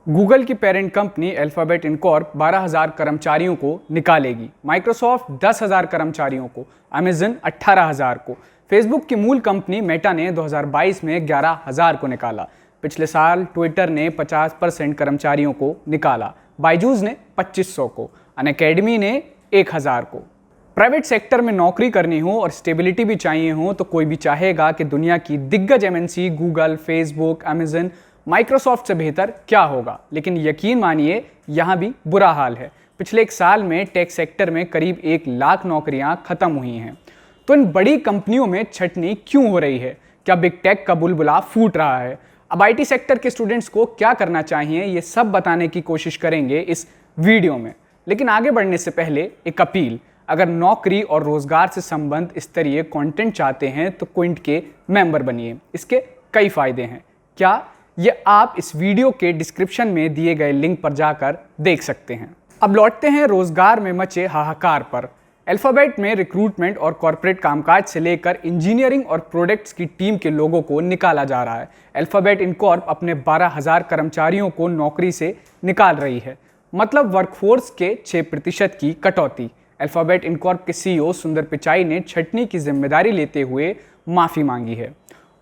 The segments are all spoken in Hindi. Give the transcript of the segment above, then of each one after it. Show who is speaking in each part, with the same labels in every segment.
Speaker 1: गूगल की पेरेंट कंपनी अल्फाबेट इनकॉर्प 12,000 कर्मचारियों को निकालेगी। माइक्रोसॉफ्ट 10,000 कर्मचारियों को, अमेजन 18,000 को। फेसबुक की मूल कंपनी मेटा ने 2022 में 11,000 को निकाला। पिछले साल ट्विटर ने 50% कर्मचारियों को निकाला। बायजूस ने 2500 को, अनअकैडमी ने 1,000 को। प्राइवेट सेक्टर में नौकरी करनी हो और स्टेबिलिटी भी चाहिए हो तो कोई भी चाहेगा कि दुनिया की दिग्गज MNC Google, Facebook, Amazon, Microsoft से बेहतर क्या होगा। लेकिन यकीन मानिए यहाँ भी बुरा हाल है। पिछले एक साल में टेक सेक्टर में करीब 1 लाख नौकरियां खत्म हुई हैं। तो इन बड़ी कंपनियों में छटनी क्यों हो रही है? क्या बिग टेक का बुलबुला फूट रहा है? अब आईटी सेक्टर के स्टूडेंट्स को क्या करना चाहिए, ये सब बताने की कोशिश करेंगे इस वीडियो में। लेकिन आगे बढ़ने से पहले एक अपील, अगर नौकरी और रोजगार से संबंध स्तरीय कंटेंट चाहते हैं तो क्विंट के मेंबर बनिए। इसके कई फायदे हैं। क्या? ये आप इस वीडियो के डिस्क्रिप्शन में दिए गए लिंक पर जाकर देख सकते हैं। अब लौटते हैं रोजगार में मचे हाहाकार पर। अल्फाबेट में रिक्रूटमेंट और कॉर्पोरेट कामकाज से लेकर इंजीनियरिंग और प्रोडक्ट्स की टीम के लोगों को निकाला जा रहा है। अल्फाबेट इनकॉर्प अपने 12,000 कर्मचारियों को नौकरी से निकाल रही है, मतलब वर्कफोर्स के 6% की कटौती। अल्फाबेट इनकॉर्प के सीईओ सुंदर पिचाई ने छटनी की जिम्मेदारी लेते हुए माफी मांगी है।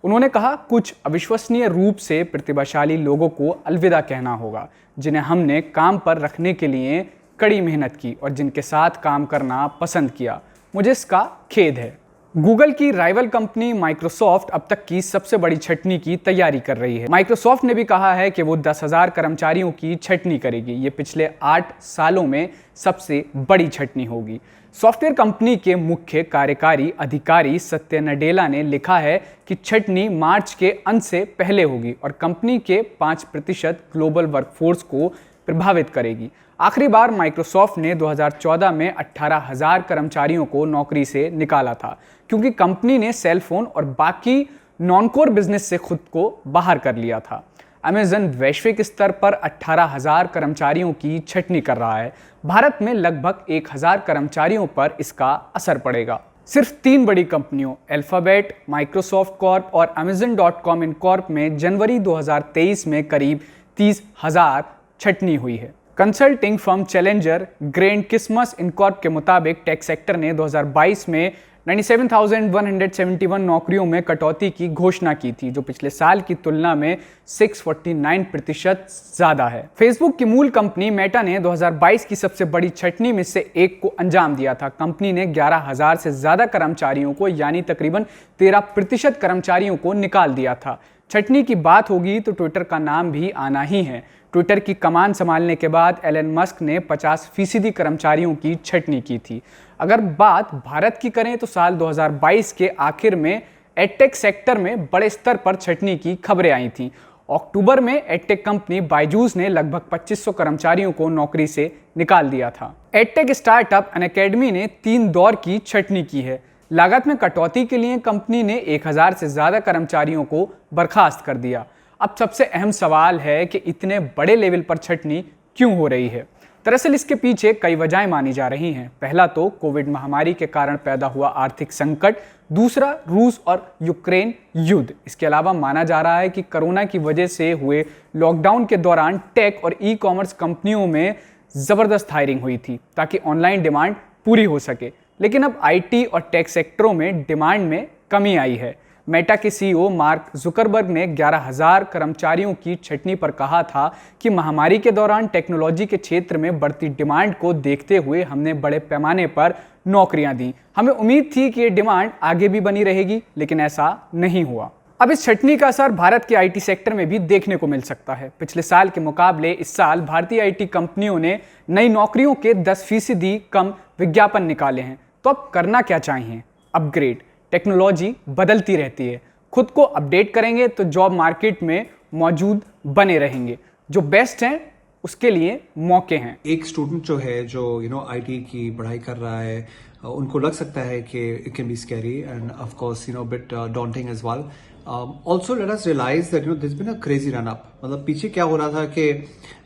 Speaker 1: उन्होंने कहा, कुछ अविश्वसनीय रूप से प्रतिभाशाली लोगों को अलविदा कहना होगा, जिन्हें हमने काम पर रखने के लिए कड़ी मेहनत की और जिनके साथ काम करना पसंद किया। मुझे इसका खेद है। गूगल की राइवल कंपनी माइक्रोसॉफ्ट अब तक की सबसे बड़ी छटनी की तैयारी कर रही है। माइक्रोसॉफ्ट ने भी कहा है कि वो 10,000 कर्मचारियों की छटनी करेगी। ये पिछले 8 सालों में सबसे बड़ी छटनी होगी। सॉफ्टवेयर कंपनी के मुख्य कार्यकारी अधिकारी सत्य नडेला ने लिखा है कि छटनी मार्च के अंत से पहले होगी और कंपनी के 5% ग्लोबल वर्कफोर्स को प्रभावित करेगी। आखिरी बार माइक्रोसॉफ्ट ने 2014 में 18,000 कर्मचारियों को नौकरी से निकाला था, क्योंकि कंपनी ने सेल फोन और बाकी नॉन कोर बिजनेस से खुद को बाहर कर लिया था। अमेजन वैश्विक स्तर पर 18,000 कर्मचारियों की छटनी कर रहा है। भारत में लगभग 1,000 कर्मचारियों पर इसका असर पड़ेगा। सिर्फ 3 बड़ी कंपनियों अल्फाबेट, माइक्रोसॉफ्ट कॉर्प और Amazon.com इनकॉर्प में जनवरी 2023 में करीब 30,000 छटनी हुई है। Consulting firm challenger grand किस्मस Incorp के मुताबिक टेक सेक्टर ने 2022 में 97,171 नौकरियों में कटौती की घोषणा की थी, जो पिछले साल की तुलना में 649% ज्यादा है। फेसबुक की मूल कंपनी मेटा ने 2022 की सबसे बड़ी छटनी में से एक को अंजाम दिया था। कंपनी ने 11,000 से ज्यादा कर्मचारियों को, यानी तकरीबन 13% कर्मचारियों को निकाल दिया था। छटनी की बात होगी तो ट्विटर का नाम भी आना ही है। ट्विटर की कमान संभालने के बाद एलन मस्क ने 50% कर्मचारियों की छटनी की थी। अगर बात भारत की करें तो साल 2022 के आखिर में एडटेक सेक्टर में बड़े स्तर पर छटनी की खबरें आई थीं। अक्टूबर में एडटेक कंपनी बायजूस ने लगभग 2500 कर्मचारियों को नौकरी से निकाल दिया था। एडटेक स्टार्टअप अनअकैडमी ने 3 दौर की छटनी की है। लागत में कटौती के लिए कंपनी ने 1,000 से ज्यादा कर्मचारियों को बर्खास्त कर दिया। अब सबसे अहम सवाल है कि इतने बड़े लेवल पर छटनी क्यों हो रही है? दरअसल इसके पीछे कई वजहें मानी जा रही हैं। पहला तो कोविड महामारी के कारण पैदा हुआ आर्थिक संकट, दूसरा रूस और यूक्रेन युद्ध। इसके अलावा माना जा रहा है कि कोरोना की वजह से हुए लॉकडाउन के दौरान टेक और ई कॉमर्स कंपनियों में जबरदस्त हायरिंग हुई थी ताकि ऑनलाइन डिमांड पूरी हो सके। लेकिन अब आईटी और टेक सेक्टरों में डिमांड में कमी आई है। मेटा के सीईओ मार्क जुकरबर्ग ने 11,000 कर्मचारियों की छटनी पर कहा था कि महामारी के दौरान टेक्नोलॉजी के क्षेत्र में बढ़ती डिमांड को देखते हुए हमने बड़े पैमाने पर नौकरियां दी। हमें उम्मीद थी कि ये डिमांड आगे भी बनी रहेगी, लेकिन ऐसा नहीं हुआ। अब इस छटनी का असर भारत के आईटी सेक्टर में भी देखने को मिल सकता है। पिछले साल के मुकाबले इस साल भारतीय आईटी कंपनियों ने नई नौकरियों के 10% कम विज्ञापन निकाले हैं। तो अब करना क्या चाहिए? अपग्रेड। टेक्नोलॉजी बदलती रहती है, खुद को अपडेट करेंगे तो जॉब मार्केट में मौजूद बने रहेंगे। जो बेस्ट हैं उसके लिए मौके हैं।
Speaker 2: एक स्टूडेंट जो है जो आईटी की पढ़ाई कर रहा है, उनको लग सकता है कि it can be scary and of course bit daunting as well. Also let us realise that this been a crazy run up. मतलब पीछे क्या हो रहा था कि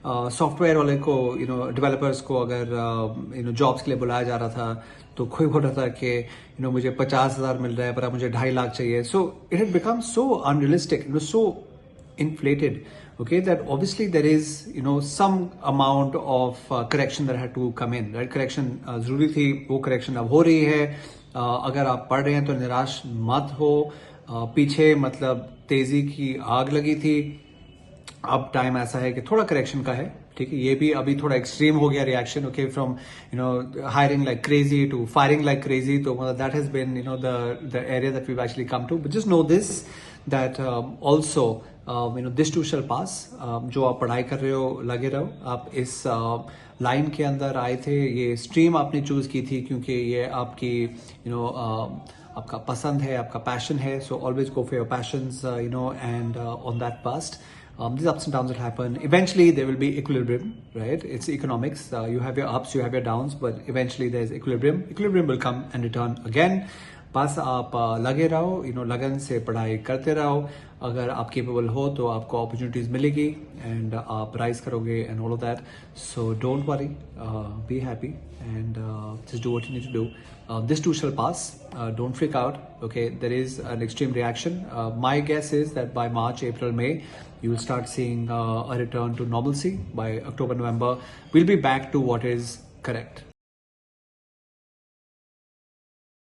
Speaker 2: सॉफ्टवेयर वाले को डेवलपर्स को अगर जॉब्स के लिए बुलाया जा रहा था तो कोई बोल रहा था कि मुझे 50,000 मिल रहा है पर अब मुझे 2.5 लाख चाहिए। So it had become so unrealistic, so inflated okay, that obviously there is some amount of correction that had to come in, right? Correction जरूरी थी, वो correction अब हो रही है. अगर आप पढ़ रहे हैं तो निराश मत हो. पीछे मतलब तेजी की आग लगी थी, अब टाइम ऐसा है कि थोड़ा करेक्शन का है. ठीक है, ये भी अभी थोड़ा एक्सट्रीम हो गया reaction, okay, from hiring like crazy to firing like crazy. तो that has been the area that we actually come to. But just know this that also this too shall pass. जो आप पढ़ाई कर रहे हो लगे रहो. आप इस लाइन के अंदर आए थे, ये स्ट्रीम आपने चूज की थी क्योंकि ये आपकी आपका पसंद है, आपका पैशन है. So always go for your passions, and on that past. These ups and downs that happen, eventually there will be equilibrium, right? It's economics. You have your ups, you have your downs, but eventually there's equilibrium. Equilibrium will come and return again. बस आप लगे रहो, लगन से पढ़ाई करते रहो. अगर आप केपेबल हो तो आपको अपॉर्चुनिटीज मिलेगी एंड आप राइज करोगे and all of that. So don't worry, be happy and just do what you need to do. This too shall pass. Don't freak out. Okay, there is an extreme reaction. My guess is that by March, April, May, you will start seeing a return to normalcy. By October, November, we'll be back to what is correct.